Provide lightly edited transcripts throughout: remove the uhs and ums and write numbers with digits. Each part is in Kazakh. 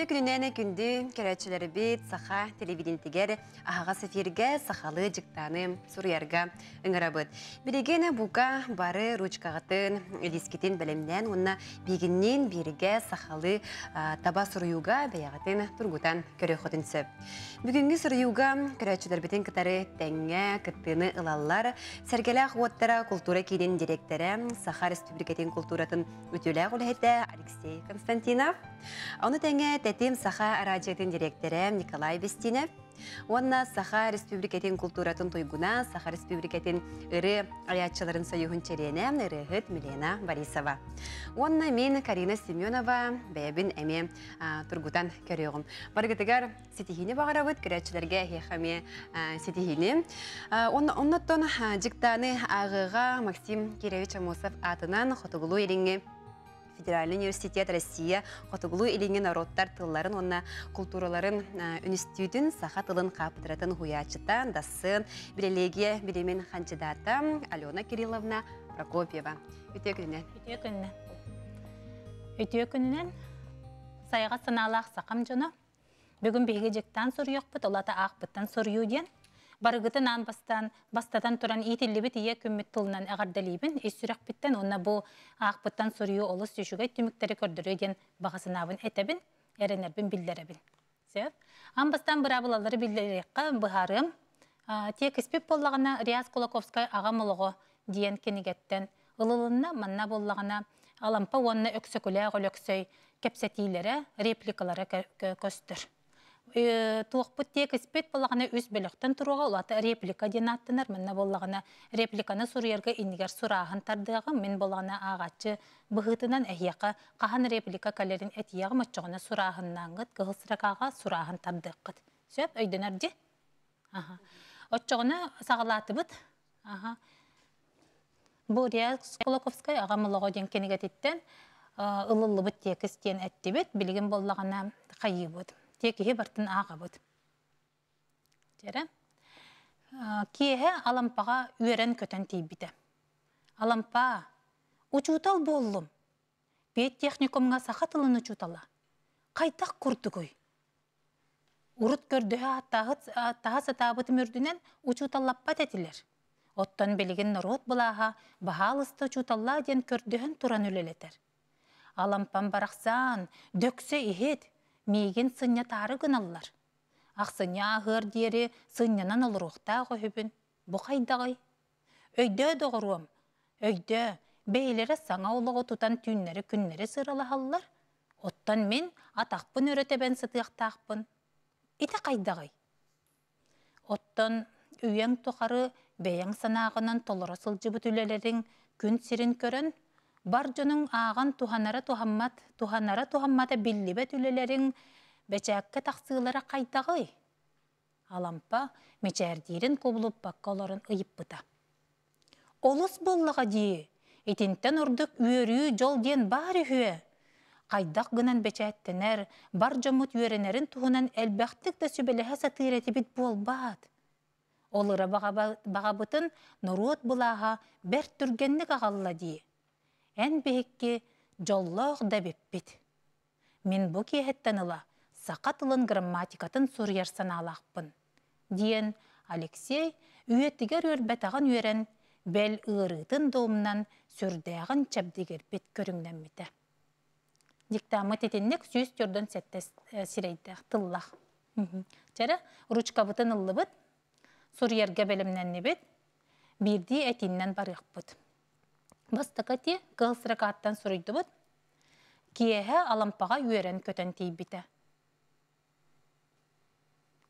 Үтө күнүнен күндү көрөчүлөрү бит саха телевидентигер ага сефирге сахалы жыктаны сурьярга ыңырабыт. Билеген буга бары ручкагатын элискитин белемнен онна бигиннен бириге сахалы таба суруюга баягатын тургутан көрөхөтүн сөп. Бүгүнгү суруюга көрөчүлөр битин кытары теңге кыттыны ылаллар сергелак уоттара культура кийдин директору Саха Республикатын культуратын үтүләк улэхете Алексей Константинов. Оны тәңе тәтим Саха радиотын директоры Николай Бестинев. Онна Саха Республикатын культуратын тойгуна Саха Республикатын ыры аятчыларын союхын черене ырыгыт Милена Борисова. Онна мен Карина Семенова бәйбін әме тургутан көріғым. Барғытыгар сетихini бағарабыт көрәтшілерге хехаме сетихini. Оннаттон жиктаны ағыға Максим Киревич Амосов атынан Хотугулу еліңе Федеральный университет Россия Хотугулу илинген народтар тылларын, онна культураларын институтын саха тылын капытыратын хуячытан, дасын, билелегия билемен кандидата Алена Кирилловна Прокопьева. Үтө күнінен. Үтө күнінен сайға сыналақ сақам жоны. Бүгін бейге жектан соруяқпыт, олата ақпыттан сорую ден. Барыгытын бастатан туран итиллибит ие күммит тылынан ағардалибін, эссүрек биттен, онна бұ ақпыттан сорую олыс түшігай түміктері көрдірі ден бағасынабын әтәбін, әренербін білдеребін. Амбастан бұрабылалары білдерекқа бұхарым, тек іспеп боллағына Риаз Кулаковскай ағамылығы диен кенігеттен, ылылынна манна боллағына алампа онна өксөкілі ғолөксөй кепсетилері, репликалары көстір. Туақпыт тек іспет болағына өз бөліктен тұруға олаты реплика ден аттынар. Мінна болағына репликаны сұрыерге инігер сұрағын тардығы, мен болағына ағатшы бұғытынан әйеқі қаған реплика кәлерін әтияғы матчығына сұрағыннан ғыт, ғылсырақаға сұрағын тардыққыт. Сөп, өйдінер де? Отчығына сағылаты бұд. Бұл Риаз Кулаковскай ағамылығы ден кенегететтен ұлылы бұд тек істен әтті бет, білген болағына қайы бұд. Текеге бартын аға бұд. Кеге алампаға үйерен көтен тейбіді. Алампа, учутал боллым. Бет техникумға сақатылын учутала. Қайтақ күрді көй. Урут көрді аттаға сатабыты мөрдінен учуталлаппат әтілер. Оттан белеген народ бұлаға бағалысты учуталла ден көрдіғін туран өлелетер. Алампан барақсан, дөксе ехет. Мейген сыння тары гыналлар. Ақсыня ағыр дері сыннянан олырықта ғойбін. Бұ қайдағай? Өйді доғыруым. Өйді бейлері саңа олығы тұтан түннері күннері сыралы халылар. Оттан мен атақпын өретебен сытықтақпын. Иті қайдағай? Оттан үйен тұқары бейің санағынан толыры сылжы бүтілелерін күн сирин көрін. Бар жонun аған туhanara tuhammata billibet ülelerin beçäkke taqsılara qaytagı. Alampa meçerdirin kobulup bakkaların ıyıppıta. Olus bollaga diye, etinten orduk üörüyü jol diyen bari hüe. Qaydak gınan beçättener, bar jomut üörenerin tuhunan elbäxtik da sübelehe satıreti bit bolbat. Olıra bagabıtın norot bulağa ber türgenlik ağalla diye. En behekki jolloğ da beppit. Min bu kehetten ıla saqatılın grammatikatın soruярсан alaqpın. Diyen Alexey üyetiger örbetağın üeren bel ığırıtın doğumnan sördağın çabdiger bet körünglenmite. Diktamı etinnek süz törden settes sireyde tıllaq. Çara ruçkabıtın ıllıbıt, soruярga belimnenni bit, birdi etinden barıqpıt. Бастакати кылсыракаттан сурuydu bud. Киэһэ алампаға үйерен көтен тейбите.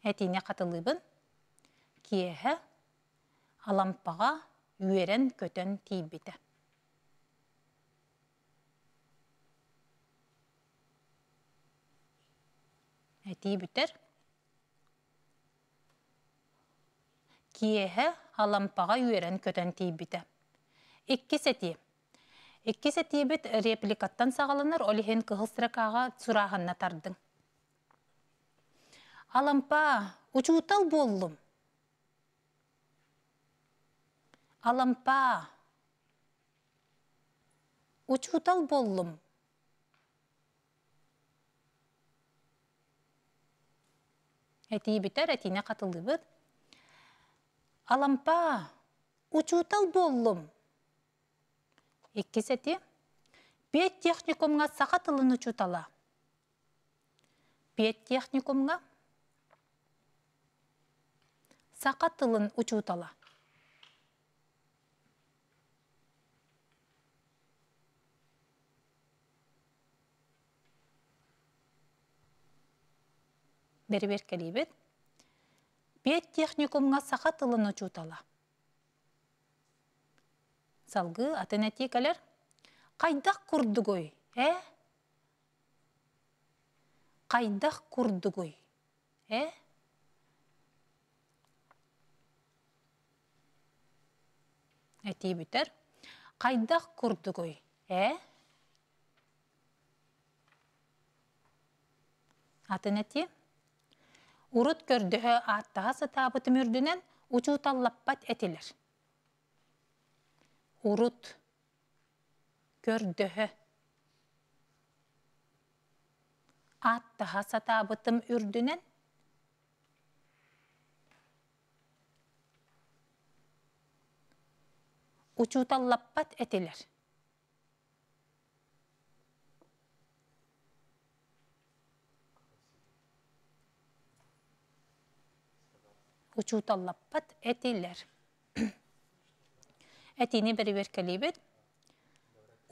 Этине қатылыбын. Киэһэ алампаға үйерен көтен тейбите. Эти бүтер. Киэһэ алампаға үйерен көтен тейбите. Ikki seti bit replikattan sağlanır, olihen kıhılsırakağa surağınna tardın. Alampa, uçutal bollum. Alampa, uçutal bollum. Әти бітер, әтіне қатылды бұд. Алампа, учутал боллым. Еккес әти, пет техникумға сақатылын учутала. Пет техникумға сақатылын учутала. Бері-бер кәлейбет. Пет техникумға сақатылын учутала. Салғы атын әти кәлер. Қайдақ күрдігой, Қайдақ күрдігой, Әти бүтер. Қайдақ күрдігой, Атын әти. Урут көрдігі аттаға сатабытым үрдінен учуталлаппат әтілер. Урут көрдігі аттаға сатабытым үрдінен учуталлаппат әтілер. Учуталлаппат әтілер. Әтіне бір кәлейбет.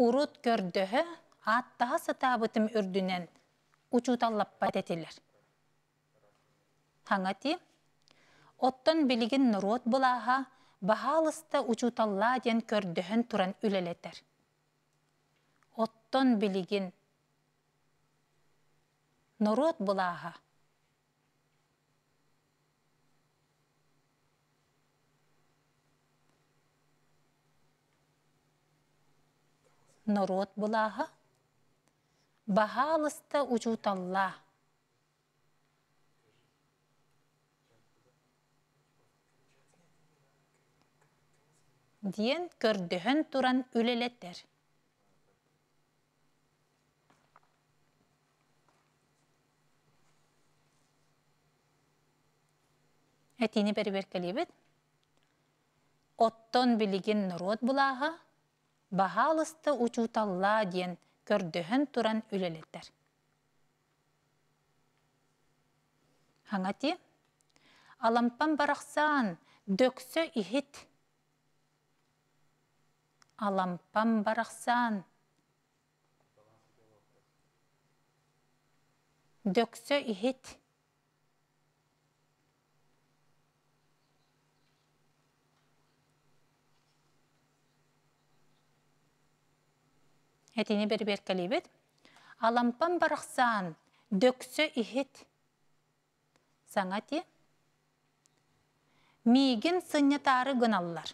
Урут көрдігі аттаға сатабытым үрдінен учуталлаппат әтілер. Хаңати, оттон білігін нұрот бұлаға бағалысты учуталла ден көрдіғін тұран үлелетер. Оттон білігін нұрот бұлаға Норот бұлаға, бағалысты учуталла. Ден көрдіғін тұран үлелеттер. Әтіне бәрі кәлебет. Оттон білігін норот бұлаға, бағалысты учуталла ден көрдіғін тұран үлелеттер. Хаңати, алампан барақсан дөксі ихит. Алампан барақсан дөксі ихит. Әтіне бер кәлейбет. Алампан барақсан дөксі ихит. Саңати. Мигін сыннятары гыналлар.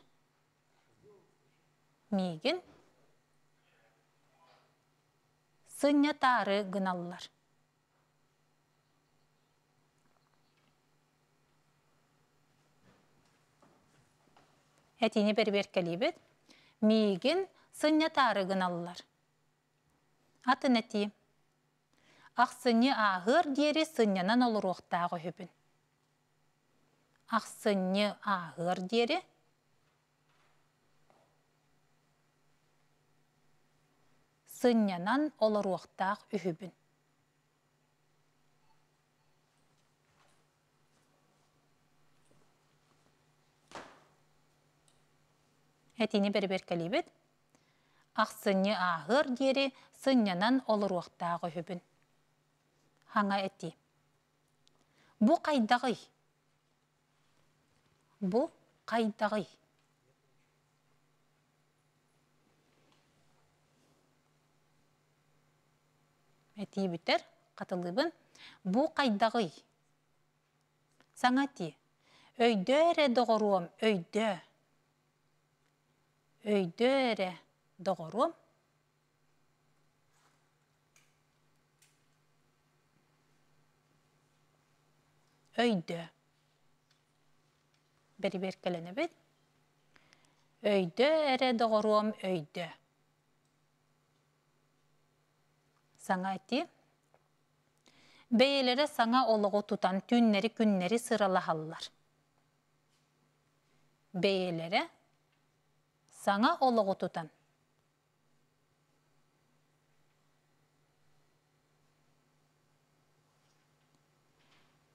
Мигін сыннятары гыналлар. Әтіне бер кәлейбет. Мигін сыннятары гыналлар. Атын әти. Ақсыны ағыр дері сыннянан олыр оқтағы хөбін. Ақсыны ағыр дері сыннянан олыр оқтағы үхібін. Әтіне бер кәлейбет. Ақсыны ағыр дері сыннянан олыр оқтағы хөбін. Хаңа әти. Бұ қайдағый? Бұ қайдағый? Әти бүтер, қатылыбын. Бұ қайдағый? Саңати. Өйді әрі доғыруым, өйді. Өйді әрі доғыруым. Өйді. Бері кәліні бет. Өйді әрі доғыруым, өйді. Саңа әти. Бәйелері саңа олығы тұтан түннері күннері сыралахалылар. Бәйелері саңа олығы тұтан.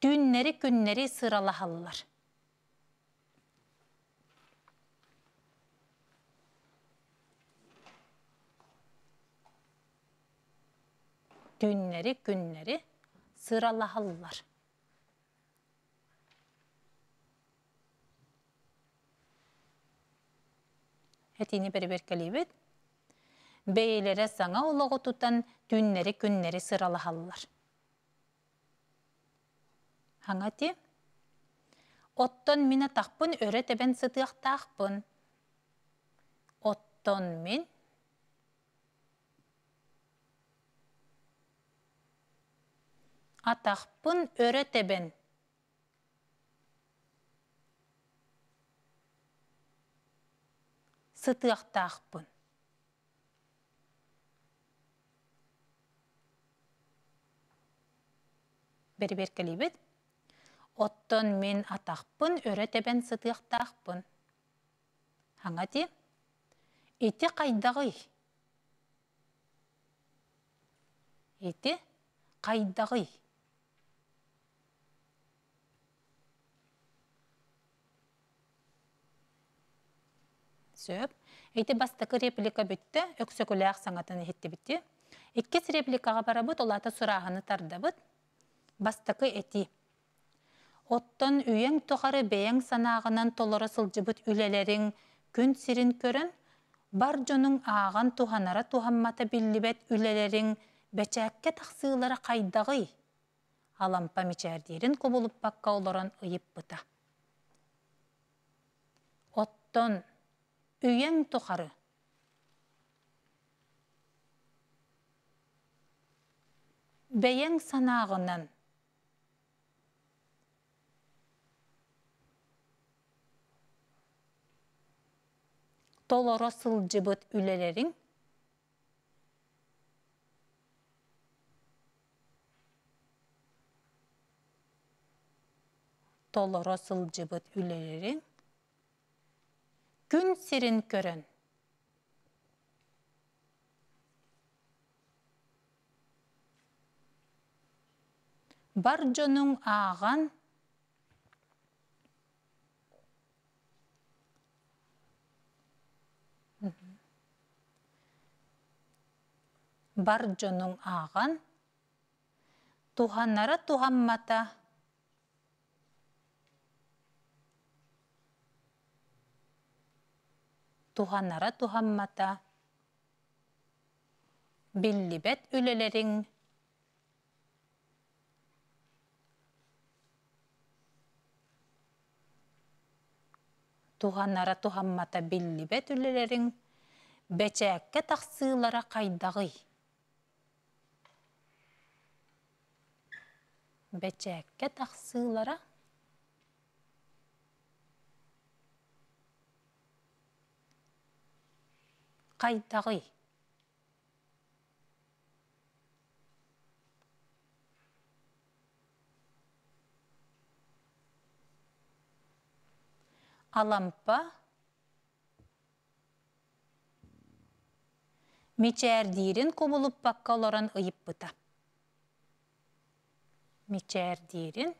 Түннері күннері сыралахалылар. Түннері күннері сыралахалылар. Әтіні бәрі-бәр кәлейбет. Бәйелері саңа олығы тұтан түннері күннері сыралахалылар. Хаңати, оттон мина тақпын өрі тәбен сытық тақпын. Оттон мен атақпын өрі тәбен. Сытық тақпын. Бәрі-бәр кәлейбет. Оттон мен атақпын, өрі тәбен сытықтақпын. Хаңати, еті қайдағы? Еті қайдағы? Сөп, еті бастықы реплика бітті, өксөкілі ақ саңатыны хетті бітті. Еккес репликаға барабыт, олаты сұрағыны тардабыт. Бастықы еті. Оттон үйең тоғары бәйең санағынан толыры сылжыбыт үлелерін күн сирин көрін, бар жонun аған туғанара туғанмата биллибет үлелерін бәчәкке тақсығылары қайдағы. Алампа мечәрдерін көбіліп баққа олырын ұйып бұта. Оттон үйең тоғары бәйең санағынан толоры сылжыбыт үлелерін күн сирин көрін. Бар жонun аған туғанара туғанмата биллибет үлелерін бәчәкке тақсығылара қайдағы. Бәчәкке тақсығылара қайдағы. Алампа мечәрдерін көбіліп баққа оларын ұйып бұта. Мечәрдерін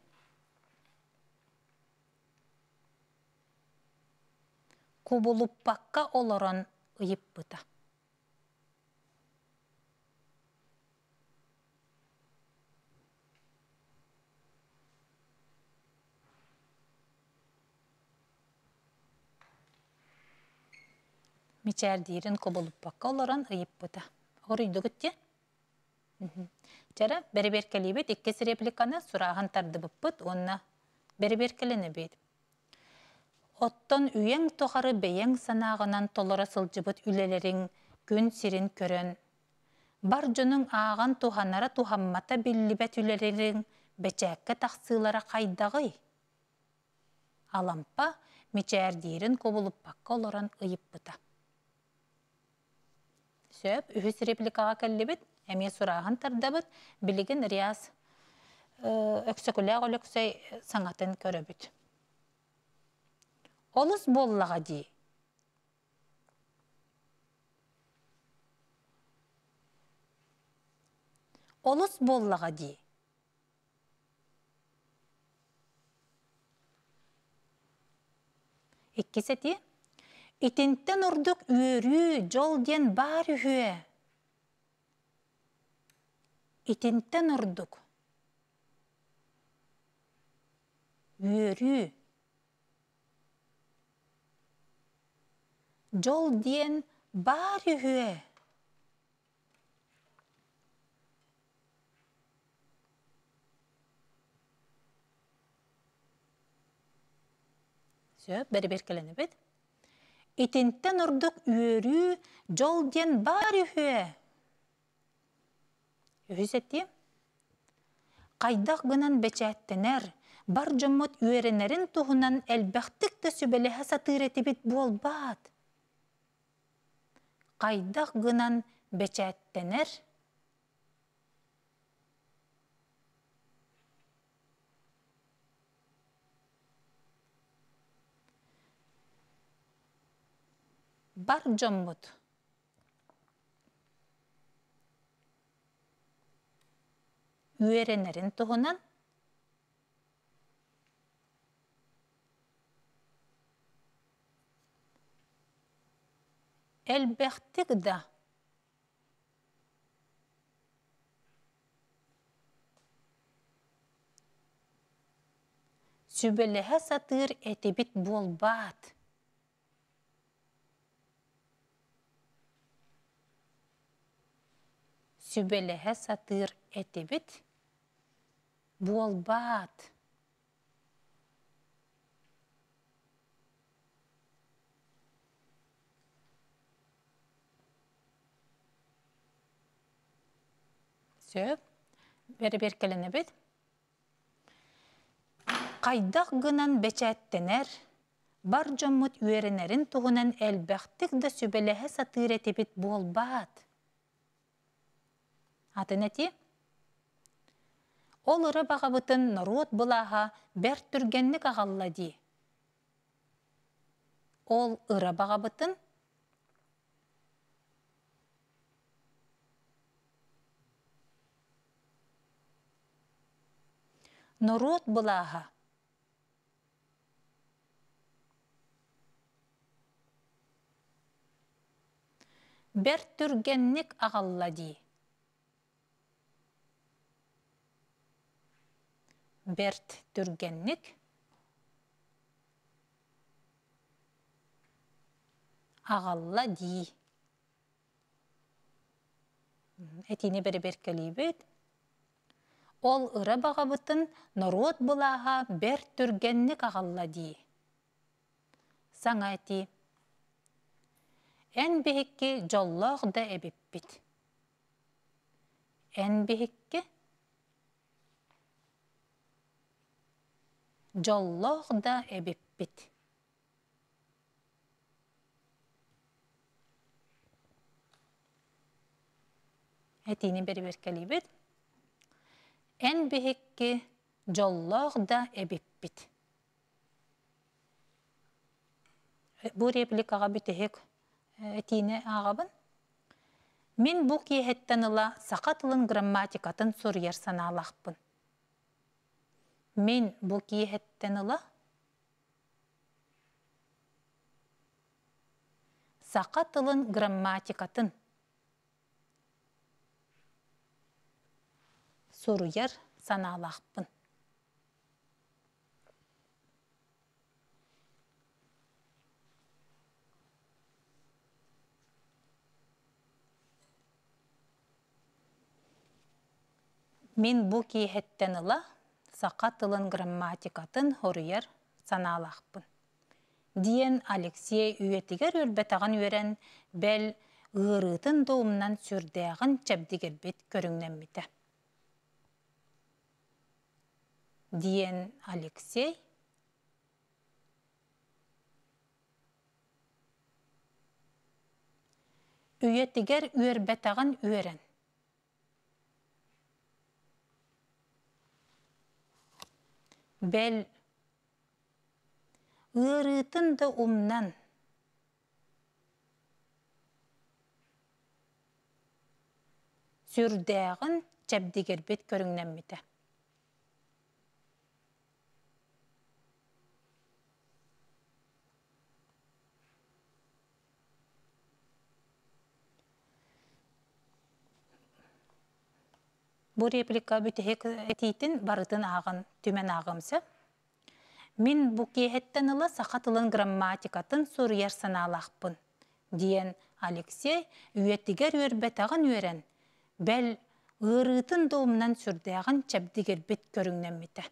көбіліп баққа оларын ұйып бұта. Мечәрдерін көбіліп баққа оларын ұйып бұта. Оғыр үйді күтте? Жара, бәрі-бер кәлейбет, еккес репликаны сұрағын тарды бұппыт, онына бәрі-бер кәліні бейді. Оттон үйең тоғары бәйең санағынан толыра сылжыбыт үлелерін күн сирин көрін. Бар жонun аған туғанара туғанмата биллибет үлелерін бәчәкке тақсығылара қайдағы. Алампа мечәрдерін көбіліп баққа оларын ұйып бұта. Сөп, үхіс репликаға кәлібет, әме сұрағын тардабыт, білігін рияз öksökülä olöksöy sanatın köröbüt. Olus bollağa di. Olus bollağa di. İkkiseti, itintten urduk üörü jol diyen bar ühüe. İtintten urduk. Üörü. Jol diyen bar ühüe. Söp, beri kelene bit. İtintten urduk üörü jol diyen bar ühüe. Ühüsetti. Qaydak gınan beçättener, bar jomot üerenerin tuhunan elbähtik de sübelehe satır etibit bolbat. Qaydak gınan beçättener, bar jomot üerenerin tuhunan elbähtik da sübelehe satır etibit bolbat. Sübelehe satır etibit bolbat. Söp, beri kelene bit. Qaydak gınan beçättener, bar jomut üerenerin tuhunan elbähtik de sübelehe satır etibit bolbat. Atın eti? Ol ıra bağabıtın narot bulaha ber türgenlik ağalla di. Ol ıra bağabıtın narot bulaha ber türgenlik ağalla di. Bert türgenlik ağalla di. Etini beri kelibet. Ol ıra bağabıtın narot bulaha ber türgenlik ağalla di. Sana eti. En bihikki jollağ da ebippit. En bihikki jollağ da ebippit. Etini beri kelibet. En bihikki jollağ da ebippit. Bu replik ağa bitehek etine ağabın. Min bu kiyehettanıla saqatılın grammatikatın soruyer sanalaqpın. Min bu kiyehettanıla saqatılın grammatikatın soruyer sanalaqpın. Min bu kiyehettanıla saqatılın grammatikatın soruyer sanalaqpın. Diyen Alexey üyetiger ülbetağın ören bel ığırıtın doğumdan sürdäğin çabdigelbet körünglenmite. Diyen Alexey üyetiger ülbetağın ören Бәл ырытын да умнан сүрдәғін чәбдігербет көріңнәмметі. Бұл реплика бүтіхек әтейтін барытын ағын түмен ағымсы. Мен бұл кейхеттен ұлы сақатылын грамматикатын сұрыяр саналақпын. Диен Алексей үйеттігер өрбетағын өрен. Бәл ұрытын доғымнан сүрдәғын чәбдігер бет көріңнәметі.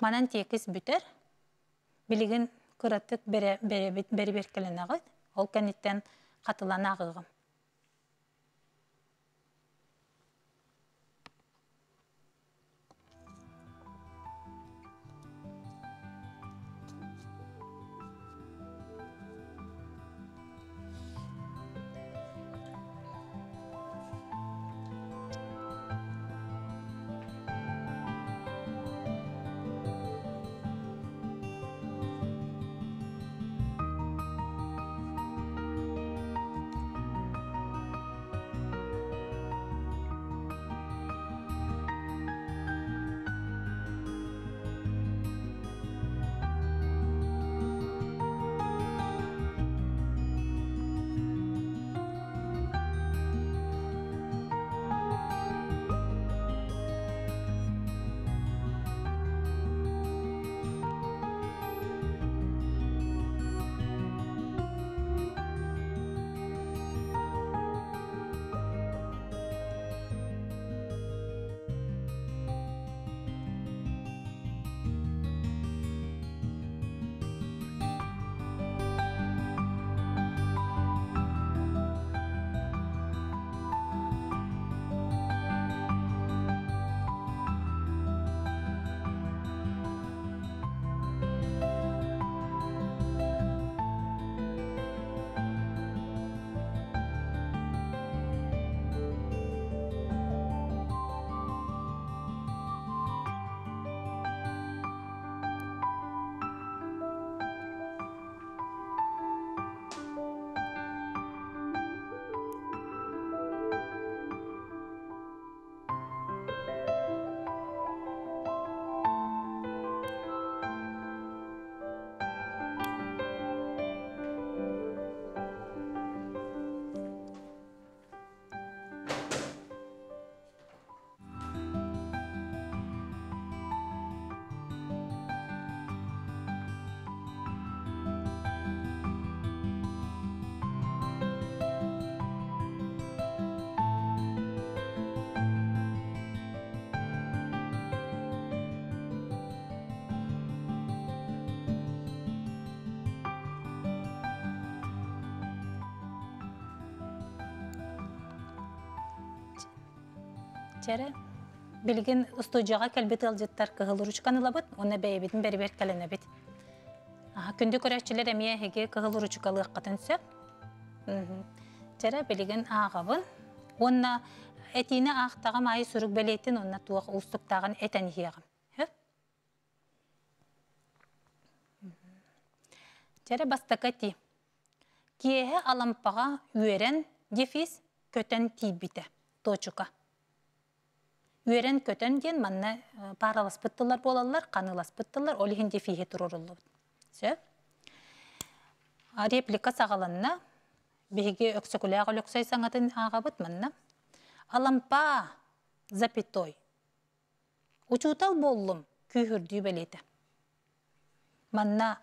Манан текіз бүтер. Білігін күраттық бәрі кілін ағыд. Ол кәнеттен қатылан ағығым. Чәрі, білген ұстойжаға кәлбет алжеттар кығыл ручканы лабыт, оны бәйбетін бәрі-бәр кәліні бет. Күнді көрәшчілер әмия әге кығыл ручкалы қатын сөп. Чәрі, білген ағабын. Онна әтейіні ақтағым айы сүрік бәлейтін, онна туақ ұстықтағын әтән еғім. Чәрі, бастақати. Киеғі алампаға үйерен дефис көтен тейбіті, точука. Үйерен көтен ден манна паралас пыттылар болалар, қанылас пыттылар, олихин дефиге тұрорылы. Сөп. Реплика сағаланна, беге өксікіліға өксай саңатын ағабыт манна. Алампа запятой. Учутал боллым күйірді бәлеті. Манна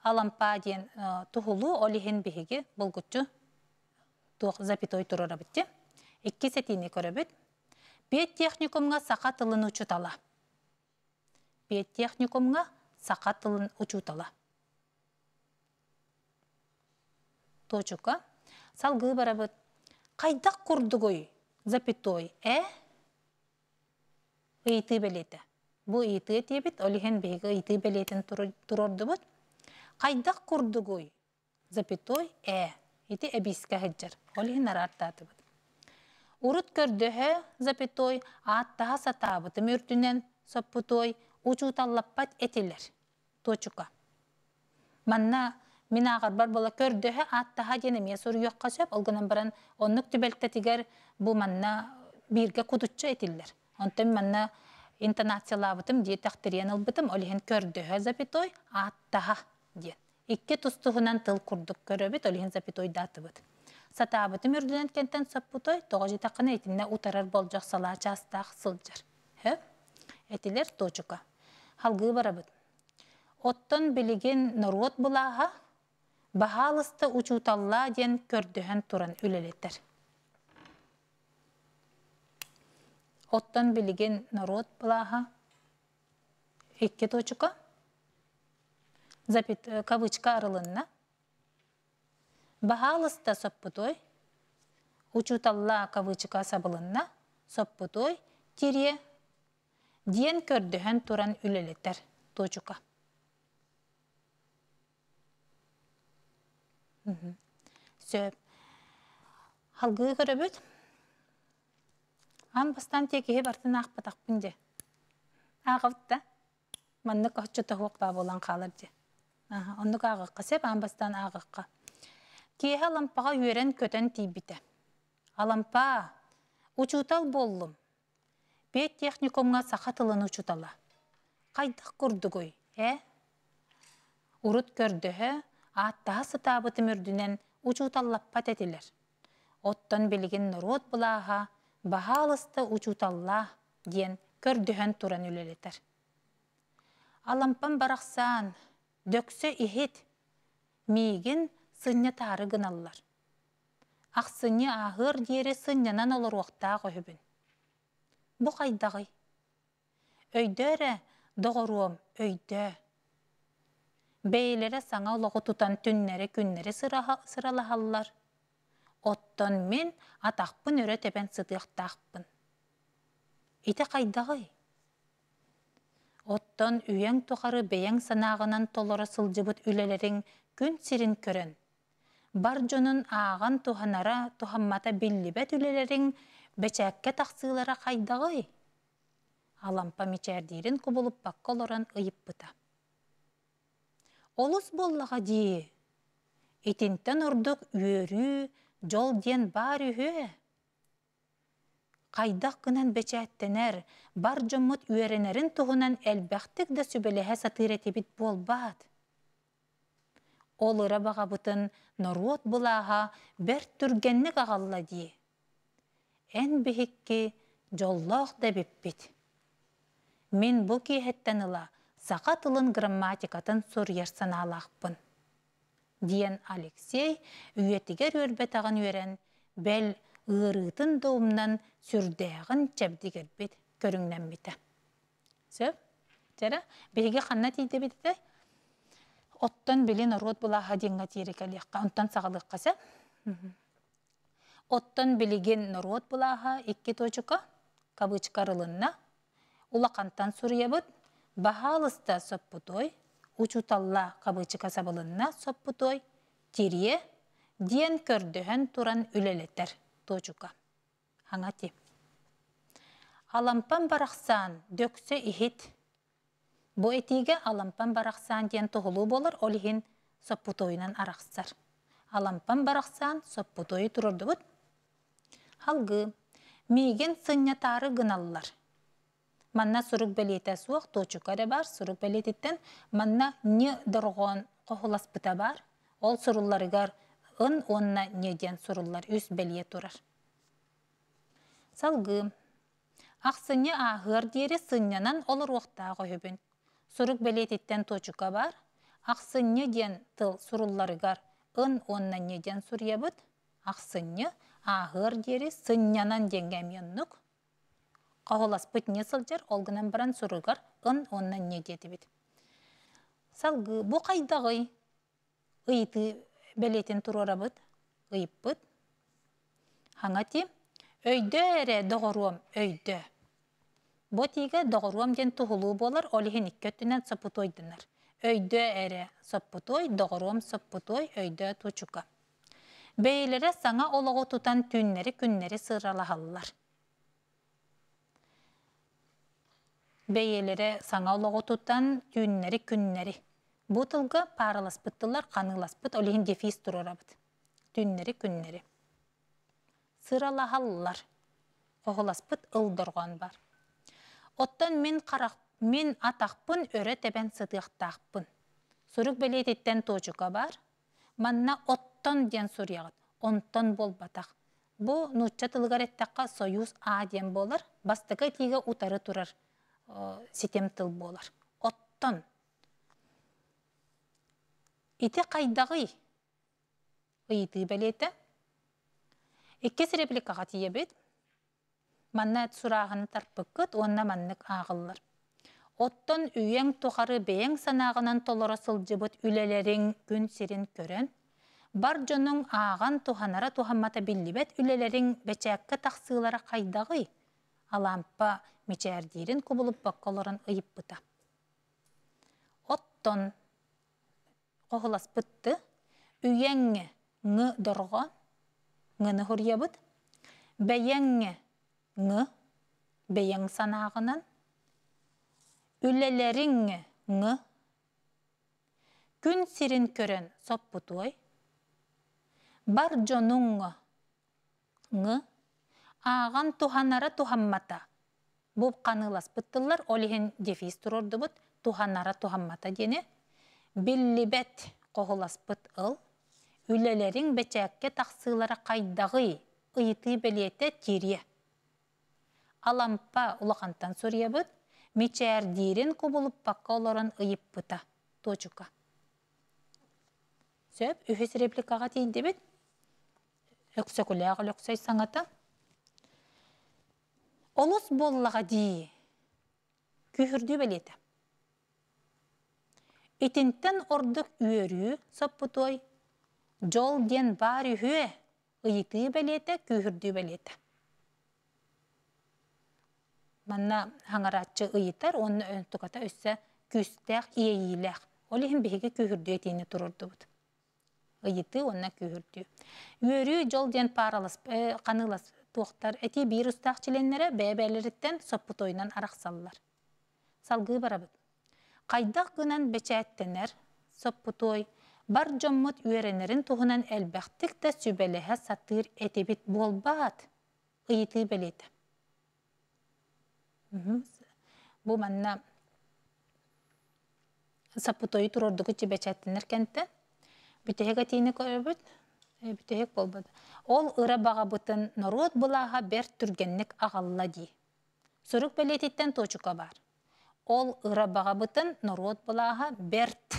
алампа ден тұхылу олихин беге бұлгүтчі запятой тұрора бітті. Екі сәтіне көрі біт. Бет техникумға сақа тылын учутала. Бет техникумға сақа тылын учутала. Точука. Салғы барабыт. Қайдақ құрдығой запятой, Ыйты белеті. Бұл ыйты етебет, олихен бейгі ыйты белетін тұрорды бұд. Қайдақ құрдығой запятой, Еті әбейскі ғыджар. Олихен арартаты бұд. Урут көрдөһө запятой аттаха сатабыты мөрдүнен соппутой учуталлаппат этилер. Точука. Манна минагар бар бола көрдөһө аттаха денеме соруйокка сөп, олгынан баран оннук түбелтетигер бу манна бирге кудутчу этилер. Онтан манна интонациялабытым дие тактырыян албытым, олиһин көрдөһө запятой аттаха ден. Икки тустуһунан тыл курдук көрөбүт, олиһин запятой датыбыт. Сатабытым үрдүнен кенттен соппутой, тоғажы тақына етімне утарар болжақ сала частақ сылжар. Этилер точука. Халгы барабыт. Оттон билеген народ бұлаға, бағалысты учуталла ден көрдіген туран үлелеттер. Оттон билеген народ бұлаға, икки точука. Запит кавычка арылынна. Бағалыста соппутой, учуталла кавычка сабылынна, соппутой, тире, диен көрдіген туран үлелеттер, точука. Сөп. Халгы көрөбіт. Ан бастан текеге бартын ақпатақпын де. Ағывытта. Манны қақчыты хоқпа болан қалыр де. Оннық ағыққа сеп, ан бастан ағыққа. Кеhe алампаға үйерен көтен тейбіті. Алампа, учутал боллым. Бет техникумға сақатылын учутала. Қайдақ күрдігой, Урут көрдігі, аттаға сытабыты мөрдінен учуталлаппат етілер. Оттан білген народ бұлаға, бағалысты учуталла ден көрдіген туран үлелетер. Алампан барақсан, дөксі ихет, мейгін сынне тары гыналлар. Ақсынне ағыр дері сыннянан олар оқтаа қойбін. Бұ қайдағай? Өйдәрі доғыруым, өйді. Бейлері саңа олығы тұтан түннері күннері сыралағалар. Оттан мен атақпын өрі тепен сытықтақпын. Ите қайдағай? Оттан үйен тұқары бейен санағынан толары сылжыбыт үлелерін күн сирин көрін. Бар жонун аған туханара тухаммата биллибет үлелерин бечәкке тақсылара қайдағай. Алампа мечәрдерін кубулуп баққаларан ыйыппыта. Олыс боллаға дие. Итинтен ордық үйөрі, жол ден бар үйе. Қайдақ кынан бечәттенер, бар жоммут үйеренерін туғынан әлбәқтік да сүбелеге сатыретебит болбад. Олыра баға бұтын народ бұлаға бір түргеннік ағалла дие. Ән бігікке жоллақ да беппет. Мен бұл кейхеттен ыла сақатылын грамматикатын сұрьерсан алақпын. Диен Алексей үйетігер өрбетағын өрен бәл ұрытын доғымнан сүрдәғын чәбдігер бет көріңнен біті. Сөп, жара, беге қанна тейді бетті? Оттан білін народ бұлаға денға тейрекалиққа, онтан сағалыққа сәп. Оттан білген народ бұлаға икки точука, кавычкарылынна, улақантан сүребіт, бағалыста соппутой, учуталла кавычка сабылынна соппутой, тирие, диен көрдіген туран үлелеттер точука. Хаңати. Алампан барақсан дөксі ихит. Бу этиге алампан барақсан диен тұғылу болыр, олихин соппутойынан арақсар. Алампан барақсан соппутойы тұрырды бұд. Халгы, мейген сыннятары гыналлар. Манна сұрық бәлеті суық точукары бар, сұрық бәлететтен манна не дұрған қоғылас бұта бар. Ол сұруларығар ын онна неден сұрулар үс бәле тұрар. Салгы, ақсыне ағыр дері сыннянан олар оқтаға қойбін. Сұрық бәлететтен точука бар, ақсыне ден тыл сұруларығар ын онна неден сұребіт, ақсыне ағыр дері сыннянан денгәмионнық. Қағылас бұтіне сылжар, олғынан баран сұрығар ын онна недеті бет. Салгы, бұ қайдағый? Ыйты бәлетін тұрора бұд, ыйып бұд. Хаңати, өйді әрі доғыруам, өйді. Бұ тиге доғыруам ден тұғылу болар, олихен иккеттінен соппутойдынар. Өйді әрі соппутой, доғыруам соппутой, өйді тұчука. Beylere sana oloğu tutan tünleri künneri sıralahallar. Beylere sana oloğu tutan tünleri künneri. Bu tılgı paralaspıttılar, kanılaspıt, olihin defis dururabıt. Tünleri künneri. Sıralahallar. Oğulaspıt ıldırgan var. Ottan min ataqpın öre teben sıdığıqtaqpın. Suruk beleytetten toçuka var. Manna ottan diyen suriyağıt. Ontan bol bataq. Bu nutça tılgar ettaqqa soyuz a diyen bolar. Bastıqa etiğe utarı turar. Sitem tıl bolar. Ottan. İti qaydağı. Iyiti beleyte. İkkes replikağa tiyebet. Manna et surağını tarpıkkıt, onna manныk ağıllar. Ottan üyen tuğarı beyen sanağынан tolara sılcıbıt ülelerin gün sirin kören, bar jonun ağan tuhanara tuhammata billibet ülelerin beçäkkä taqsılara qaydağı, alampa miçerdirin kubulup bakkaların ıyıp bıta. Ottan qoğulas bıttı, üyenge ngı dorgan, ngını huriyabıt, beyenge ngı, beyen sanağынан, ülelerin ngı, gün sirin kören sopputoy, bar jonun ngı, ağan tuhanara tuhammata. Bu kanılas bıttıllar, olihin defis tururdu bıt, tuhanara tuhammata dene. Billibet qoğulas bıt ıl, ülelerin beçäkkä taqsılara qaydağı, ıyıtı beliyete tiriye. Alampa ulaqantan suriyabıt, miçerdirin kubulup bakka olaran ıyıp bıta. Toçuka. Söp, ühes replikağa teydi bit. Öksöküleğe löksöy sanata. Olus bollağa diye. Kühürdü beliyete. İtinten orduk üörü sopputoy. Jol diyen bari hüe. Iyıtı beliyete, kühürdü beliyete. Manna hangaratçı ıyıtar, onun ön tukata össe küstək, iyeyiləq. Olihin bihigi kühürdü etini tururdu bud. Iyıtı onna kühürdü. Üörü jol diyen paralas, kanılas tuğtar eti bir ustaq çilenlere bäbäläritten sopputoynan araqsallar. Salgı barabıd. Qaydaq gınan beçättener, sopputoy, bar jommut üerenerin tuğunan elbäqtik de sübelehe satır etibit bolbat. Iyıtı beliyete. Bu manna sapputoyu tururdu ki beçättener kente. Bütehek atini koyabıd. Bütehek bolbadı. Ol ıra bağabıtın narod bulaha ber türgenlik ağalla di. Suruk beliyetitten toçuka var. Ol ıra bağabıtın narod bulaha bert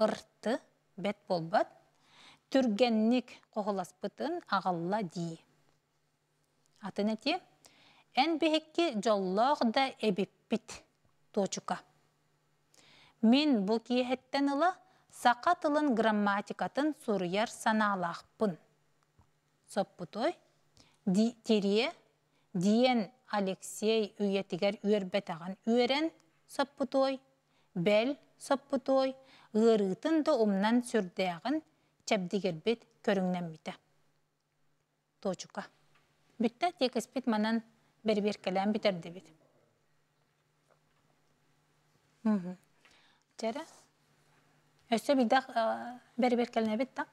ırtı bet bolbad. Türgenlik qoğulasbıtın ağalla di. Atın eti. En behekki jolloq da ebippit toçuka. Min bu kiyehetten ılı saqatılın grammatikatın suruyar sanalaqpın. Sopputoy, teriye, diyen Aleksey üyetiger üerbetağın üeren sopputoy, bel sopputoy, ığırıtın da umnan sürdäğin çabdigerbet körüngnen bite. Toçuka. Bütte tekespit manan bir kelam biterdi bit. Çere? Össe bir de bir kelam bitti.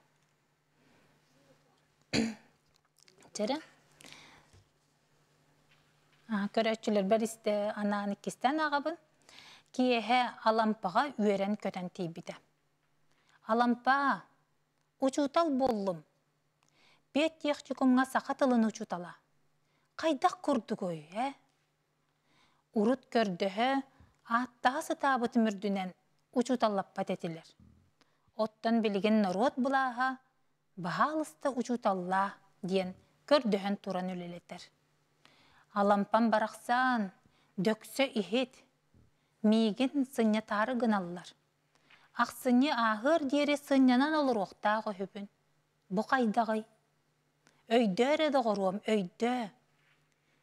Çere? Köröççüler bir iste ananı kisten ağabın. Kiyehe alampağa üeren köten teybide. Alampa, uçutal bollum. Bet yekçukumga saqatılın uçutala. Qaydak kurdu koy, Urut kördöhö, attağısı tabıt mürdünen uçutallap patetiler. Ottan bilgin narod bulaha, bahalısta uçutalla diyen kördöhön turan üleleter. Alampan baraqsan, döksö ihit, migin sınya tarı gınallar. Aqsınya ahır diyeri sınyanan olur oqtağı höpün. Bu qaydagay. Öydör edi qoruam, öydö.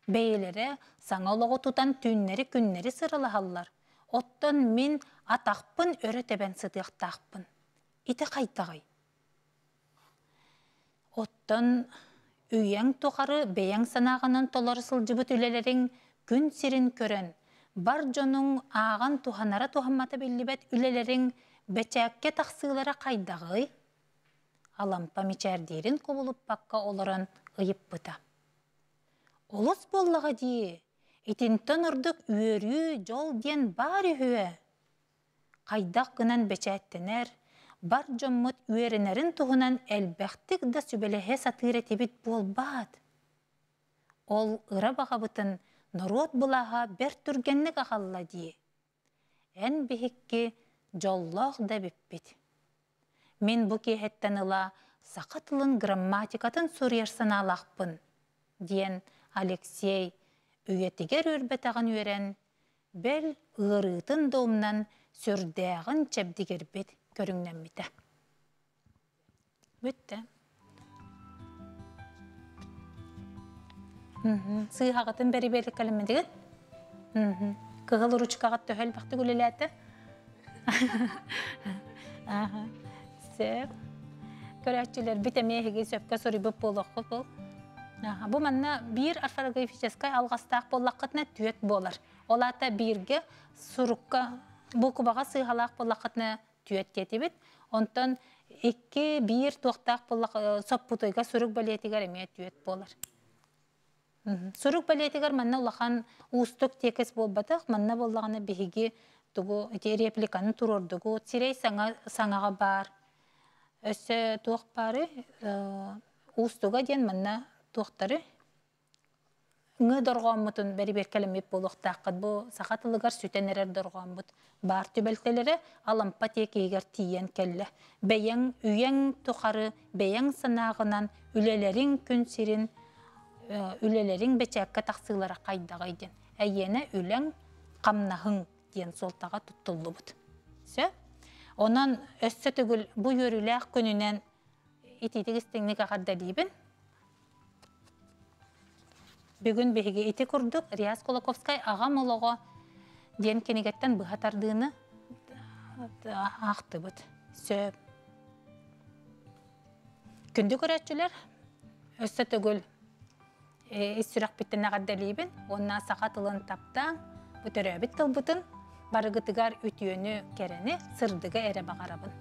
Beylere saŋoloğu tutan tünleri künneri sıralahallar. Ottan min ataqpın öre teben sıdığıqtaqpın. İti qaytagay. Оттон үйең тоқары бейең санағынан толарысыл жыбыт үлелерін күн сирин көрен, бар жонун аған туханара тухаммата биллибет үлелерин бәчәкке тақсылара қайдағый, алампа мичәрдерін кобулуп баққа оларан ұйып бұта. Олыс боллаға дие, итинтон ұрдық үйөрі жол ден бар үйе. Қайдақ гынан бәчәттенер, бар жоммут үйерінерін туғынан әлбәқтік да сүбелеге сатыра тебет болбад. Ол ыра баға бұтын нұрот бұлаға бәр түргеннік ағалла дие. Ән бігікке жоллақ да біппет. Мен бұ кейхеттен ыла сақатылын грамматикатын сұрерсан алақпын, диен Алексей үйетігер өрбетағын өрен, бәл ғырытын доумнан сүрдәғын чәбдігер бет көріңнен біті. Бүтті. Сыйғағытын бәрі бәлік кәліммедігін? Кығыл ручкағат төхел бақты күлеләті? Сөп. Көрәтчілер бітемейігі сөпке сұры бұп болуқы бұл. Бұ манна бір орфографическай алғастақ болақытына түйет болар. Олата бірге сұрыққа бұл күбаға сыйғалақ болақытына түйет кетебет. Онтан 2-1 тоқтақ соппутойға сұрық бәлетігер әме түйет болар. Сұрық бәлетігер манна олақан ұстық текес болбадық, манна болағаны бігі тұғы репликаны тұрордығы, тирей саңаға бар. Өсі тоқ бары ұстыға ден манна тоқтары. Үңі дұрған мұтын бәрі-бер кәлімеп болуқтаққыд бұ сақатылығар сүтенерер дұрған бұд. Бар түбәлтелері алампа текегер тиен кәлі. Бәйен үйен тұқары, бәйен санағынан үлелерін күн сирин, үлелерін бәчәкке тақсылары қайдағайден. Әйені үлен қамнағың ден солтаға тұттылды бұд. Онан өссі түгіл бұ өріләқ күнінен итетігістіңнік ағарда дейбін. Бүгін бейге ити күрдік, Риас Кулаковскай ағам олығы ден кенегеттен бұғатардығыны ақты бұд. Сөп. Күнді көрәтшілер өссі түгіл үстірақ біттін ағарда дейбін. Онна сақатылын таптан бұтыры өбіт қылбытын барығытығар үтіөні кәрені сырдығы әрі бағарабын.